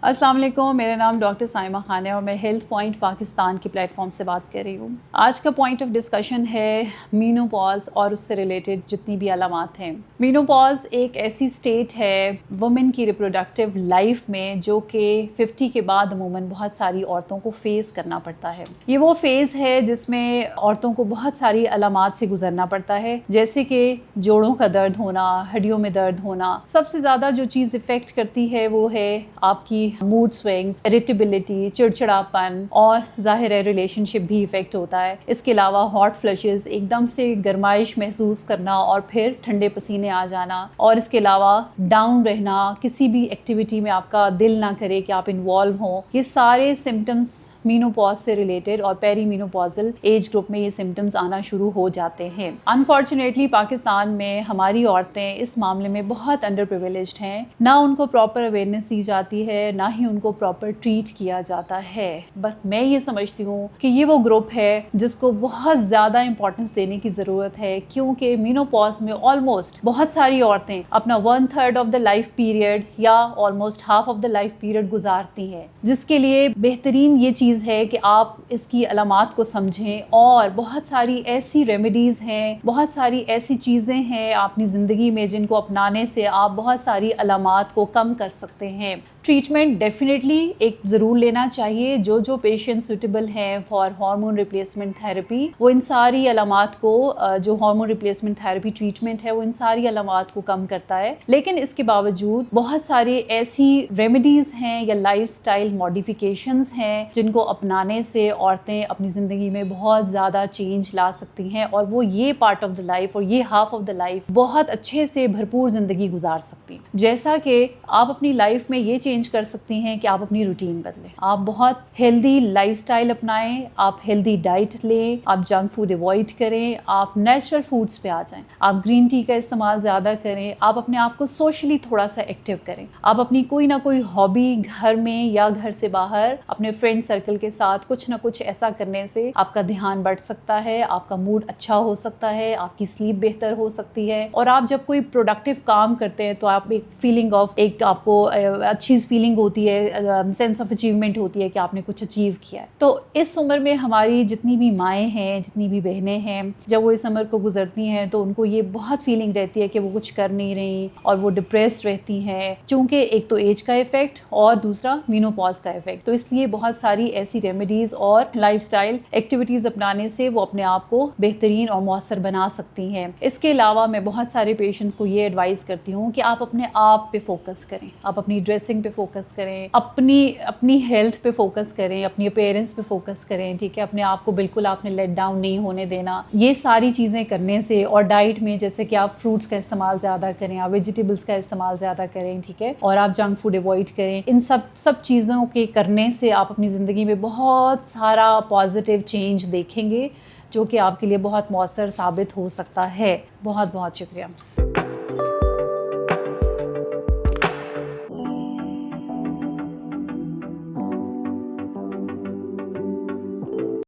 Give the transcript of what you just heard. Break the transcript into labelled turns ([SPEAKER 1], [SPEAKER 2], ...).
[SPEAKER 1] अस्सलाम वालेकुम, मेरा नाम डॉक्टर साइमा खान है और मैं हेल्थ पॉइंट पाकिस्तान की प्लेटफॉर्म से बात कर रही हूँ। आज का पॉइंट ऑफ डिस्कशन है मीनोपॉज और उससे रिलेटेड जितनी भी अलामात हैं। मीनोपॉज एक ऐसी स्टेट है वुमेन की रिप्रोडक्टिव लाइफ में जो कि 50 के बाद अमूमन बहुत सारी औरतों को फेस करना पड़ता है। ये वो फेज़ है जिसमें औरतों को बहुत सारी अलामात से गुजरना पड़ता है, जैसे कि जोड़ों का दर्द होना, हड्डियों में दर्द होना। सबसे ज़्यादा जो चीज़ इफ़ेक्ट करती है वो है आपकी मूड स्विंग्स, इरिटेबिलिटी, चिड़चिड़ापन और ज़ाहिर है रिलेशनशिप भी इफ़ेक्ट होता है। इसके अलावा हॉट फ्लशेस, एकदम से गर्माइश महसूस करना और फिर ठंडे पसीने आ जाना, और इसके अलावा डाउन रहना, किसी भी एक्टिविटी में आपका दिल ना करे कि आप इन्वॉल्व हों। ये सारे सिम्टम्स मीनोपॉज से रिलेटेड और पेरी मीनोपॉजल एज ग्रुप में ये सिम्टम्स आना शुरू हो जाते हैं। अनफॉर्चुनेटली पाकिस्तान में हमारी औरतें इस मामले में बहुत अंडर प्रिविलेज्ड हैं। ना उनको प्रॉपर अवेयरनेस दी जाती है, ना ही उनको प्रॉपर ट्रीट किया जाता है। बट मैं ये समझती हूँ कि ये वो ग्रुप है जिसको बहुत ज़्यादा इंपॉर्टेंस देने की ज़रूरत है, क्योंकि मीनोपॉज में ऑलमोस्ट बहुत सारी औरतें अपना 1/3 ऑफ द लाइफ पीरियड या almost half of the life period गुजारती हैं, जिसके लिए बेहतरीन ये चीज़ है कि आप इसकी अलामात को समझें। और बहुत सारी ऐसी रेमेडीज़ हैं, बहुत सारी ऐसी चीज़ें हैं अपनी ज़िंदगी में जिनको अपनाने से आप बहुत सारी अलामात को कम कर सकते हैं। ट्रीटमेंट डेफिनेटली एक ज़रूर लेना चाहिए। जो पेशेंट सूटेबल हैं फॉर हार्मोन रिप्लेसमेंट थेरेपी, वो इन सारी अलामात को, जो हार्मोन रिप्लेसमेंट थेरेपी ट्रीटमेंट है वो इन सारी अलामात को कम करता है। लेकिन इसके बावजूद बहुत सारे ऐसी रेमेडीज़ हैं या लाइफस्टाइल मॉडिफिकेशंस हैं जिनको अपनाने से औरतें अपनी ज़िंदगी में बहुत ज़्यादा चेंज ला सकती हैं, और वो ये पार्ट ऑफ द लाइफ और ये हाफ ऑफ द लाइफ बहुत अच्छे से भरपूर ज़िंदगी गुजार सकती हैं। जैसा कि आप अपनी लाइफ में ये चेंज कर सकती हैं कि आप अपनी रूटीन बदलें, आप बहुत हेल्दी लाइफस्टाइल अपनाएं, आप हेल्दी डाइट लें, आप जंक फूड अवॉइड करें, आप नेचुरल फूड्स पे आ जाएं, आप ग्रीन टी का इस्तेमाल ज़्यादा करें, आप अपने आप को सोशली थोड़ा सा एक्टिव करें, आप अपनी कोई ना कोई हॉबी घर में या घर से बाहर अपने फ्रेंड सर्कल के साथ कुछ ना कुछ ऐसा करने से आपका ध्यान बढ़ सकता है, आपका मूड अच्छा हो सकता है, आपकी स्लीप बेहतर हो सकती है। और आप जब कोई प्रोडक्टिव काम करते हैं तो आप एक फीलिंग ऑफ, एक आपको अच्छी फीलिंग होती है, सेंस ऑफ अचीवमेंट होती है कि आपने कुछ अचीव किया है। तो इस उम्र में हमारी जितनी भी माएँ हैं, जितनी भी बहनें हैं, जब वो इस उम्र को गुजरती हैं तो उनको ये बहुत फीलिंग रहती है कि वो कुछ कर नहीं रही और वो डिप्रेस्ड रहती हैं, चूँकि एक तो एज का इफेक्ट और दूसरा मीनोपॉज का इफेक्ट। तो इसलिए बहुत सारी ऐसी रेमेडीज़ और लाइफस्टाइल एक्टिविटीज़ अपनाने से वो अपने आप को बेहतरीन और मौसर बना सकती हैं। इसके अलावा मैं बहुत सारे पेशेंट्स को ये एडवाइस करती हूँ कि आप अपने आप पे फोकस करें, आप अपनी ड्रेसिंग पे फोकस करें, अपनी हेल्थ पे फोकस करें, अपनी अपीयरेंस पे फोकस करें, ठीक है। अपने आप को बिल्कुल आपने लेट डाउन नहीं होने देना। ये सारी चीज़ें करने से, और डाइट में जैसे कि आप फ्रूट्स का इस्तेमाल ज़्यादा करें, आप वेजिटेबल्स का इस्तेमाल ज़्यादा करें, ठीक है, और आप जंक फूड अवॉइड करें। इन सब चीज़ों के करने से आप अपनी ज़िंदगी में बहुत सारा पॉजिटिव चेंज देखेंगे जो कि आपके लिए बहुत मौसर साबित हो सकता है। बहुत बहुत शुक्रिया।